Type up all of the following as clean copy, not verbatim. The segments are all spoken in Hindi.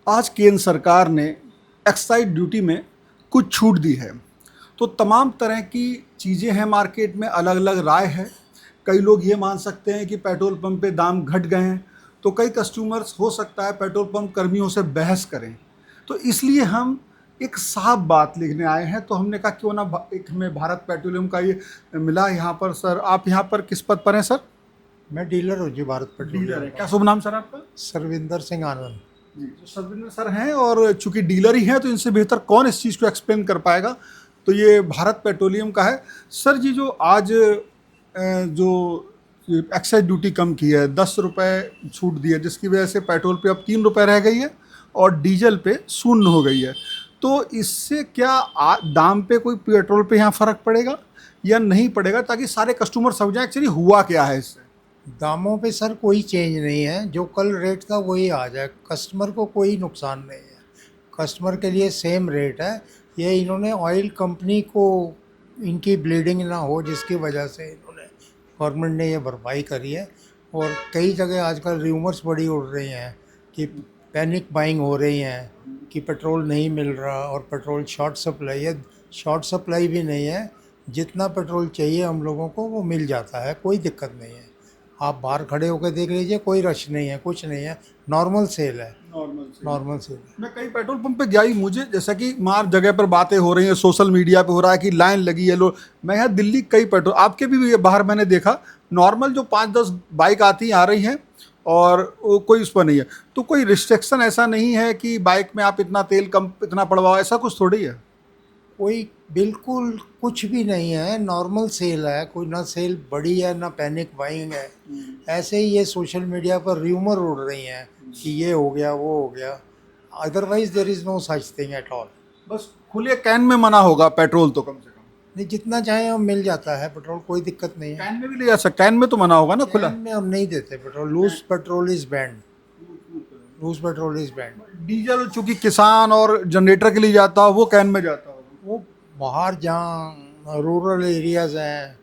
आज केंद्र सरकार ने एक्साइज ड्यूटी में कुछ छूट दी है। तो तमाम तरह की चीज़ें हैं मार्केट में, अलग अलग राय है। कई लोग ये मान सकते हैं कि पेट्रोल पंप पे दाम घट गए हैं, तो कई कस्टमर्स हो सकता है पेट्रोल पंप कर्मियों से बहस करें। तो इसलिए हम एक साफ बात लिखने आए हैं। तो हमने कहा क्यों ना एक हमें भारत पेट्रोलियम का ये मिला यहाँ पर। सर, आप यहाँ पर किस पद पर हैं सर? मैं डीलर हूँ जी भारत डीलर पेट्रोलियम है। का। क्या शुभ नाम सर आपका? सरविंदर सिंह आनंद। जी, तो सविंदर सर हैं और चूंकि डीलर ही हैं तो इनसे बेहतर कौन इस चीज़ को एक्सप्लेन कर पाएगा। तो ये भारत पेट्रोलियम का है। सर जी, जो आज जो एक्साइज ड्यूटी कम की है, 10 रुपये छूट दी है, जिसकी वजह से पेट्रोल पे अब 3 रुपये रह गई है और डीजल पे 0 हो गई है। तो इससे क्या दाम पे कोई पेट्रोल पे यहाँ फ़र्क पड़ेगा या नहीं पड़ेगा, ताकि सारे कस्टमर समझें एक्चुअली हुआ क्या है इससे? दामों पे सर कोई चेंज नहीं है, जो कल रेट था वही आ जाए। कस्टमर को कोई नुकसान नहीं है, कस्टमर के लिए सेम रेट है। ये इन्होंने ऑयल कंपनी को इनकी ब्लीडिंग ना हो, जिसकी वजह से इन्होंने गवर्नमेंट ने ये भरपाई करी है। और कई जगह आजकल र्यूमर्स बड़ी उड़ रही हैं कि पैनिक बाइंग हो रही हैं कि पेट्रोल नहीं मिल रहा और पेट्रोल शॉर्ट सप्लाई है। शॉर्ट सप्लाई भी नहीं है, जितना पेट्रोल चाहिए हम लोगों को वो मिल जाता है, कोई दिक्कत नहीं है। आप बाहर खड़े होकर देख लीजिए, कोई रश नहीं है, कुछ नहीं है, नॉर्मल सेल है। नॉर्मल सेल है। मैं कई पेट्रोल पंप पे गया ही, मुझे जैसा कि मार जगह पर बातें हो रही हैं, सोशल मीडिया पे हो रहा है कि लाइन लगी है लोग। मैं यहाँ दिल्ली कई पेट्रोल आपके भी बाहर मैंने देखा, नॉर्मल जो 5-10 बाइक आती आ रही हैं और वो कोई उस पर नहीं है। तो कोई रिस्ट्रिक्शन ऐसा नहीं है कि बाइक में आप इतना तेल कम इतना पड़वाओ, ऐसा कुछ थोड़ी है? कोई बिल्कुल कुछ भी नहीं है, नॉर्मल सेल है। कोई ना सेल बड़ी है ना पैनिक बाइंग है। ऐसे ही ये सोशल मीडिया पर र्यूमर उड़ रही हैं कि ये हो गया वो हो गया। Otherwise there is no such thing at all. बस खुले कैन में मना होगा पेट्रोल तो कम से कम। नहीं, जितना चाहे हम मिल जाता है पेट्रोल, कोई दिक्कत नहीं है। कैन में भी ले जा सकते, कैन में तो मना होगा ना खुला। कैन में हम नहीं देते petrol. Loose petrol is banned. Loose petrol is banned. Diesel चूंकि किसान और जनरेटर के लिए जाता हो, वो कैन में जाता होगा। वो बाहर जहाँ रूरल एरियाज़ हैं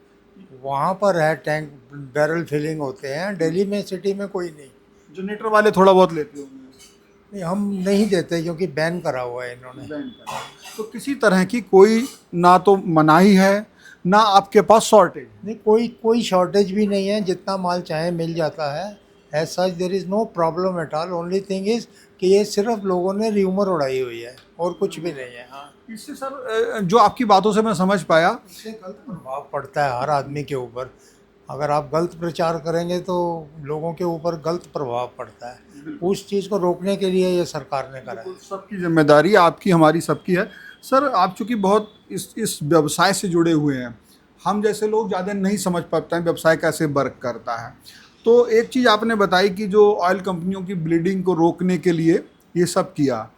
वहाँ पर है, टैंक बैरल फिलिंग होते हैं। दिल्ली में सिटी में कोई नहीं। जनरेटर वाले थोड़ा बहुत लेते होंगे। नहीं, हम नहीं देते क्योंकि बैन करा हुआ है इन्होंने। तो किसी तरह की कोई ना तो मनाही है ना आपके पास शॉर्टेज? नहीं, कोई शॉर्टेज भी नहीं है, जितना माल चाहे मिल जाता है। As such there is no problem at all. Only thing is कि ये सिर्फ लोगों ने र्यूमर उड़ाई हुई है और कुछ भी नहीं है। हाँ, इससे सर जो आपकी बातों से मैं समझ पाया, इससे गलत प्रभाव पड़ता है हर आदमी के ऊपर। अगर आप गलत प्रचार करेंगे तो लोगों के ऊपर गलत प्रभाव पड़ता है। उस चीज़ को रोकने के लिए ये सरकार ने करा है। सबकी जिम्मेदारी आपकी हमारी सबकी है। सर, आप चूंकि बहुत इस व्यवसाय से जुड़े हुए हैं, हम जैसे लोग ज़्यादा नहीं समझ पाते हैं व्यवसाय कैसे वर्क करता है। तो एक चीज़ आपने बताई कि जो ऑयल कंपनियों की ब्लीडिंग को रोकने के लिए ये सब किया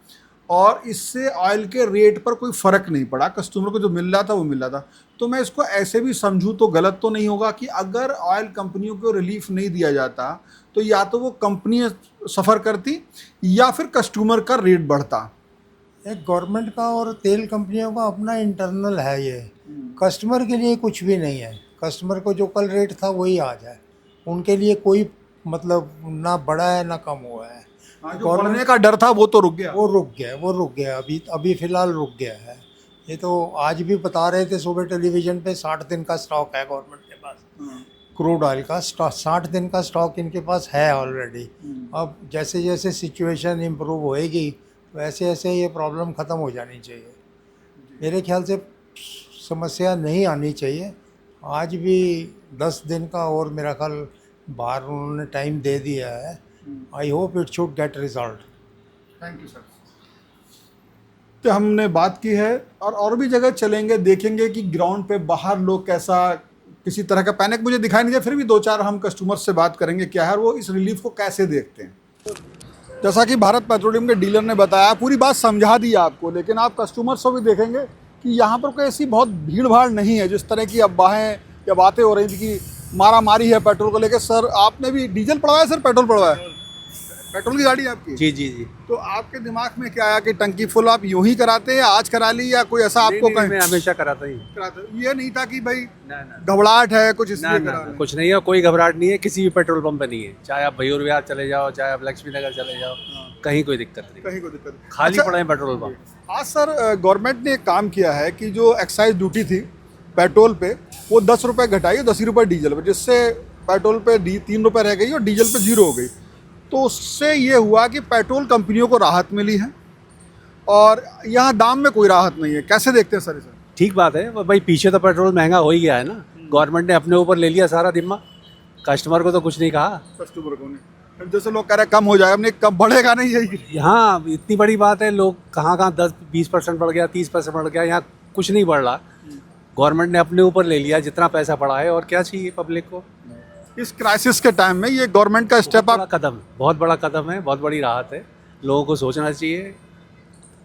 और इससे ऑयल के रेट पर कोई फ़र्क नहीं पड़ा, कस्टमर को जो मिल रहा था वो मिल रहा था। तो मैं इसको ऐसे भी समझूं तो गलत तो नहीं होगा कि अगर ऑयल कंपनियों को रिलीफ नहीं दिया जाता तो या तो वो कंपनी सफ़र करती या फिर कस्टमर का रेट बढ़ता। एक गवर्नमेंट का और तेल कंपनियों का अपना इंटरनल है ये। कस्टमर के लिए कुछ भी नहीं है। कस्टमर को जो कल रेट था वही आ जाए, उनके लिए कोई मतलब ना बढ़ा है ना कम हुआ है। जो बढ़ने का डर था वो तो रुक गया। वो रुक गया अभी अभी फ़िलहाल रुक गया है। ये तो आज भी बता रहे थे सुबह टेलीविज़न पे, 60 दिन का स्टॉक है गवर्नमेंट के पास। क्रूड ऑयल का 60 दिन का स्टॉक इनके पास है ऑलरेडी। अब जैसे जैसे सिचुएशन इम्प्रूव होएगी वैसे ऐसे ये प्रॉब्लम ख़त्म हो जानी चाहिए। मेरे ख्याल से समस्या नहीं आनी चाहिए। आज भी 10 दिन का और मेरा ख्याल बाहर उन्होंने टाइम दे दिया है। I hope it should get resolve. Thank you sir. तो हमने बात की है और भी जगह चलेंगे, देखेंगे कि ग्राउंड पे बाहर लोग कैसा, किसी तरह का पैनिक मुझे दिखाई नहीं दिया, फिर भी 2-4 हम कस्टमर से बात करेंगे क्या है और वो इस रिलीफ को कैसे देखते हैं। जैसा कि भारत पेट्रोलियम के डीलर ने बताया, पूरी बात समझा दी आपको, लेकिन आप कस्टमर्स को भी देखेंगे कि यहाँ पर कोई ऐसी बहुत भीड़ भाड़ नहीं है जिस तरह की अफवाहें या बातें हो रही थी कि मारा मारी है पेट्रोल को लेकर। सर, आपने भी डीजल पड़वाया? सर, पेट्रोल पड़वाया? पेट्रोल की गाड़ी है आपकी? जी जी जी। तो आपके दिमाग में क्या आया कि टंकी फुल आप यूं ही कराते हैं, आज करा ली, या कोई ऐसा आपको नहीं, मैं हमेशा कराता ही। कराते? ये नहीं था कि भाई ना ना घबराहट है कुछ ना इसलिए ना, करा ना लें? कुछ नहीं है, कोई घबराहट नहीं है, किसी भी पेट्रोल पंप पे नहीं है। चाहे आप भैयूर विहार चले जाओ, चाहे आप लक्ष्मी नगर चले जाओ, कहीं कोई दिक्कत नहीं, कहीं को दिक्कत नहीं। खाली अच्छा, पड़े हैं पेट्रोल पंप। आज सर गवर्नमेंट ने एक काम किया है कि जो एक्साइज ड्यूटी थी पेट्रोल पे, वो 10 रुपये घटाई और 10 ही रुपये डीजल पे, जिससे पेट्रोल पे 3 रुपये रह गई और डीजल पे 0 हो गई। तो उससे ये हुआ कि पेट्रोल कंपनियों को राहत मिली है और यहाँ दाम में कोई राहत नहीं है। कैसे देखते हैं सर इसे? ठीक बात है भाई, पीछे तो पेट्रोल महंगा हो ही गया है ना। गवर्नमेंट ने अपने ऊपर ले लिया सारा जिम्मा, कस्टमर को तो कुछ नहीं कहा। कस्टमर को नहीं, जैसे लोग कह रहे हैं कम हो जाएगा, अपने कम बढ़ेगा नहीं, यही यहाँ इतनी बड़ी बात है, लोग कहाँ 10-20% बढ़ गया, 30% बढ़ गया, यहाँ कुछ नहीं बढ़ रहा। गवर्नमेंट ने अपने ऊपर ले लिया जितना पैसा पड़ा है, और क्या चाहिए पब्लिक को। इस क्राइसिस के टाइम में ये गवर्नमेंट का स्टेप बड़ा अप कदम, बहुत बड़ा कदम है, बहुत बड़ी राहत है। लोगों को सोचना चाहिए,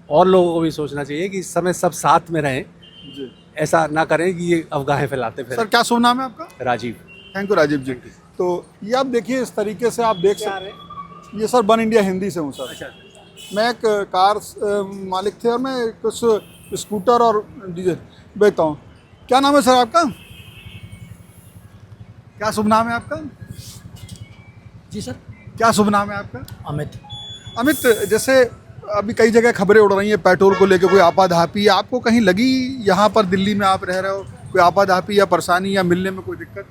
और लोगों को भी सोचना चाहिए कि इस समय सब साथ में रहें, जी। ऐसा ना करें कि ये अफवाहें फैलाते सर फिर। क्या शुभ नाम है आपका? राजीव। थैंक यू राजीव जी। तो ये आप देखिए, इस तरीके से आप देख सकते हैं। ये सर वन इंडिया हिंदी से हूँ सर। अच्छा, मैं एक कार मालिक थे और मैं कुछ स्कूटर और डीजल बेचता हूँ। क्या नाम है सर आपका? क्या शुभ नाम है आपका? जी सर। क्या शुभ नाम है आपका? अमित। अमित, जैसे अभी कई जगह खबरें उड़ रही हैं पेट्रोल को लेकर, कोई आपाधापी आपको कहीं लगी? यहाँ पर दिल्ली में आप रह रहे हो, कोई आपाधापी या परेशानी या मिलने में कोई दिक्कत?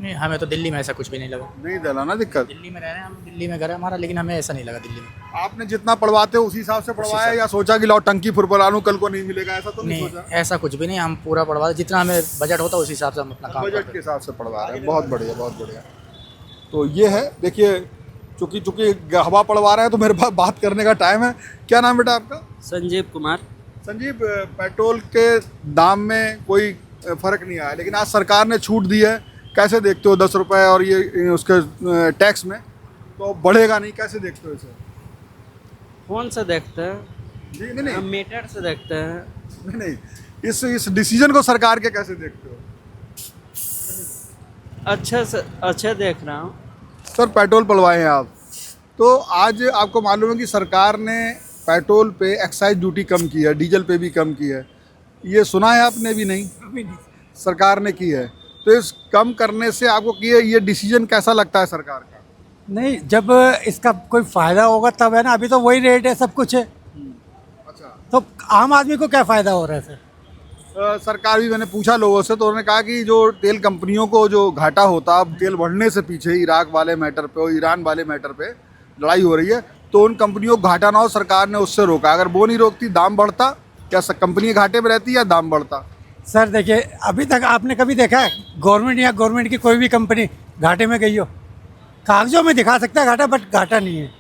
नहीं, हमें तो दिल्ली में ऐसा कुछ भी नहीं लगा। नहीं दिला ना दिक्कत? दिल्ली में रह रहे हैं हम, दिल्ली में घर है हमारा, लेकिन हमें ऐसा नहीं लगा दिल्ली में। आपने जितना पढ़वाते हो उसी हिसाब से पढ़वाया, या सोचा कि लाओ टंकी फुरपला लूं कल को नहीं मिलेगा, ऐसा तो नहीं नहीं, सोचा? ऐसा कुछ भी नहीं, हम पूरा पढ़वा, जितना हमें बजट होता है उसी हिसाब से हम अपना काम बजट करते के हैं। हिसाब से पढ़वा रहे हैं। बहुत बढ़िया, बहुत बढ़िया। तो ये है, देखिए चूंकि हवा पढ़वा रहे हैं तो मेरे पास बात करने का टाइम है। क्या नाम बेटा आपका? संजीव कुमार। संजीव, पेट्रोल के दाम में कोई फर्क नहीं आया, लेकिन आज सरकार ने छूट दी है, कैसे देखते हो? 10 रुपये और ये उसके टैक्स में तो बढ़ेगा नहीं, कैसे देखते हो इसे? कौन सा देखते हैं? जी नहीं हम नहीं मीटर से देखते हैं। नहीं नहीं, इस डिसीजन को सरकार के कैसे देखते हो? अच्छा देख रहा हूँ। सर पेट्रोल पलवाए हैं आप, तो आज आपको मालूम है कि सरकार ने पेट्रोल पे एक्साइज ड्यूटी कम की है, डीजल पे भी कम की है। ये सुना है आपने? भी नहीं, सरकार ने की है। तो इस कम करने से आपको ये डिसीजन कैसा लगता है सरकार का? नहीं, जब इसका कोई फ़ायदा होगा तब है ना। अभी तो वही रेट है, सब कुछ है, अच्छा। तो आम आदमी को क्या फ़ायदा हो रहा है सर? सरकार भी, मैंने पूछा लोगों से तो उन्होंने कहा कि जो तेल कंपनियों को जो घाटा होता, अब तेल बढ़ने से पीछे इराक वाले मैटर पे और ईरान वाले मैटर पे लड़ाई हो रही है, तो उन कंपनियों को घाटा ना हो, सरकार ने उससे रोका। अगर वो नहीं रोकती, दाम बढ़ता? क्या कंपनी घाटे में रहती या दाम बढ़ता? सर देखिए, अभी तक आपने कभी देखा है गवर्नमेंट या गवर्नमेंट की कोई भी कंपनी घाटे में गई हो? कागजों में दिखा सकता है घाटा, बट घाटा नहीं है,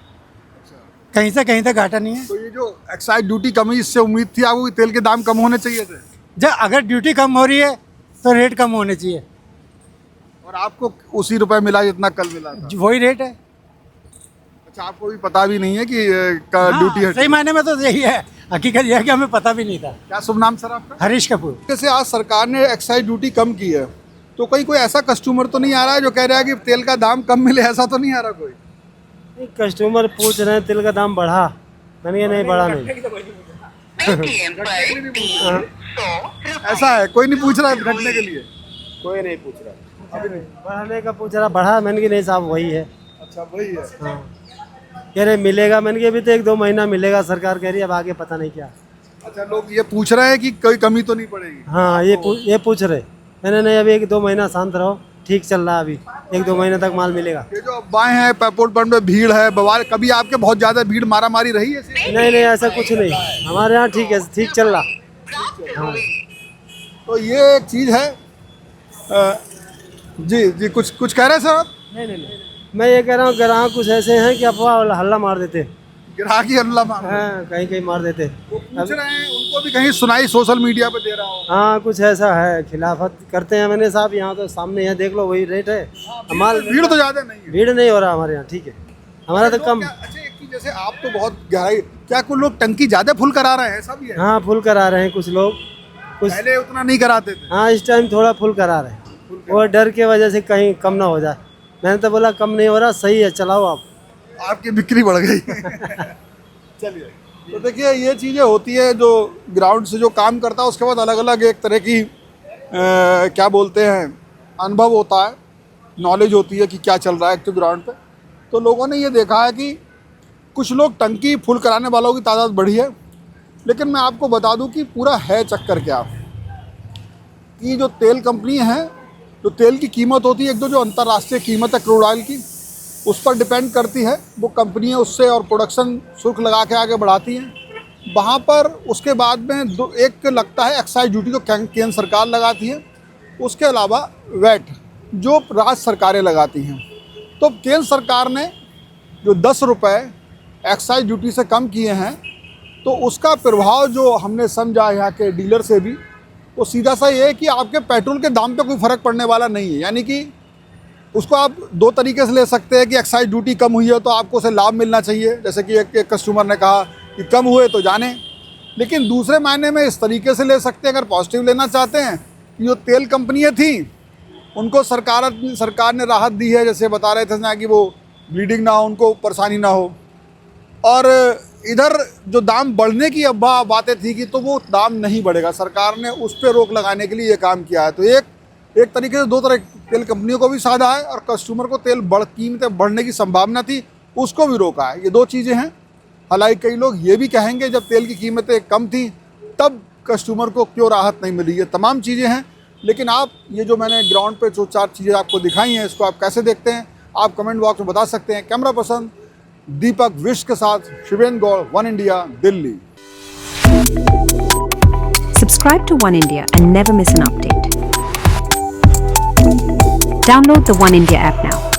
कहीं से कहीं तक घाटा नहीं है। तो ये जो एक्साइज ड्यूटी कमी, इससे उम्मीद थी आपको कि तेल के दाम कम होने चाहिए थे? जब अगर ड्यूटी कम हो रही है तो रेट कम होने चाहिए, और आपको उसी रुपए मिला जितना कल मिला था? वही रेट है। अच्छा, आपको भी पता भी नहीं है कि हाँ, ड्यूटी है? सही मायने में तो यही है, हकीकत यह है कि हमें पता भी नहीं था। क्या शुभ नाम सर आपका? हरीश कपूर। जैसे आज सरकार ने एक्साइज ड्यूटी कम की है, तो कहीं कोई ऐसा कस्टमर तो नहीं आ रहा है जो कह रहा है कि तेल का दाम कम मिले, ऐसा तो नहीं आ रहा कोई? कस्टमर पूछ रहे हैं तेल का दाम बढ़ा, मैंने नहीं बढ़ा नहीं। ऐसा है, कोई नहीं पूछ रहा है घटने के लिए? कोई नहीं पूछ रहा, बढ़ाने का पूछ रहा, बढ़ा मैंने कि नहीं साहब वही है। अच्छा, वही है। हाँ, कह रहे मिलेगा, मैंने कि अभी तो 1-2 महीना मिलेगा, सरकार कह रही है, अब आगे पता नहीं क्या। अच्छा, लोग ये पूछ रहे हैं कि कोई कमी तो नहीं पड़ेगी? हाँ, ये पूछ रहे, मैंने नहीं, अभी 1-2 महीना शांत रहो, ठीक चल रहा है, अभी 1-2 महीने तक माल मिलेगा। ये जो अफवाहें हैं पेट्रोल पंप में भीड़ है, बवाल, कभी आपके बहुत ज्यादा भीड़ मारा मारी रही है? नहीं नहीं, ऐसा कुछ नहीं, हमारे यहाँ ठीक है, ठीक चल रहा। हाँ, तो ये एक चीज़ है। जी जी, कुछ कह रहे हैं सर आप? नहीं, मैं ये कह रहा हूँ, ग्राहक कुछ ऐसे हैं कि अफवाह हल्ला मार देते, ग्राहकी अल्लाह मार। हाँ, कहीं कहीं मार देते। वो पूछ रहे हैं, उनको भी कहीं सुनाई सोशल मीडिया पे दे रहा हो? हाँ, कुछ ऐसा है, खिलाफत करते हैं। मैंने साहब यहाँ तो सामने यहाँ देख लो, वही रेट है। हमारे भीड़ तो ज्यादा नहीं है? भीड़ नहीं हो रहा हमारे यहाँ, ठीक है, हमारा तो कम। अच्छा, एक चीज, जैसे आप तो बहुत गहराई, क्या कुछ लोग टंकी ज्यादा फुल करा रहे हैं, ऐसा भी है? हाँ, फुल करा रहे हैं कुछ लोग, कुछ। पहले उतना नहीं कराते थे? हाँ, इस टाइम थोड़ा फुल करा रहे हैं, वो डर के वजह से कहीं कम ना हो जाए। मैंने तो बोला कम नहीं हो रहा, सही है, चलाओ आप। आपकी बिक्री बढ़ गई। चलिए, तो देखिए ये चीज़ें होती है जो ग्राउंड से जो काम करता है उसके बाद अलग अलग एक तरह की क्या बोलते हैं अनुभव होता है, नॉलेज होती है कि क्या चल रहा है एक्टिव ग्राउंड पे। तो लोगों ने ये देखा है कि कुछ लोग टंकी फुल कराने वालों की तादाद बढ़ी है, लेकिन मैं आपको बता दूं कि पूरा है चक्कर क्या कि जो तेल कंपनी है, जो तेल की कीमत होती है, एक दो जो अंतर्राष्ट्रीय कीमत है क्रूड ऑयल की, उस पर डिपेंड करती है। वो कंपनियां उससे और प्रोडक्शन शुल्क लगा के आगे बढ़ाती हैं। वहाँ पर उसके बाद में एक लगता है एक्साइज ड्यूटी, जो केंद्र सरकार लगाती है, उसके अलावा वैट जो राज्य सरकारें लगाती हैं। तो केंद्र सरकार ने जो 10 रुपये एक्साइज ड्यूटी से कम किए हैं, तो उसका प्रभाव जो हमने समझा यहाँ के डीलर से भी, वो सीधा सा ये है कि आपके पेट्रोल के दाम पे कोई फ़र्क पड़ने वाला नहीं है। यानी कि उसको आप दो तरीके से ले सकते हैं कि एक्साइज ड्यूटी कम हुई है तो आपको उसे लाभ मिलना चाहिए, जैसे कि एक कस्टमर ने कहा कि कम हुए तो जाने। लेकिन दूसरे मायने में इस तरीके से ले सकते हैं, अगर पॉजिटिव लेना चाहते हैं, कि जो तेल कंपनियाँ थी उनको सरकार ने राहत दी है, जैसे बता रहे थे ना कि वो ब्लीडिंग ना हो, उनको परेशानी ना हो। और इधर जो दाम बढ़ने की अब बातें थी कि तो वो दाम नहीं बढ़ेगा, सरकार ने उस पर रोक लगाने के लिए ये काम किया है। तो एक तरीके से दो तरह तेल कंपनियों को भी साधा है और कस्टमर को कीमतें बढ़ने की संभावना थी उसको भी रोका है। ये दो चीज़ें हैं। हालांकि कई लोग ये भी कहेंगे जब तेल की कीमतें कम थी तब कस्टमर को क्यों राहत नहीं मिली। ये तमाम चीज़ें हैं, लेकिन आप ये जो मैंने ग्राउंड पे जो 4 चीज़ें आपको दिखाई हैं, इसको आप कैसे देखते हैं, आप कमेंट बॉक्स में बता सकते हैं। कैमरा पर्सन दीपक विश के साथ Shiven Gaur, One India, Delhi. Subscribe to One India and never miss an update. Download the One India app now.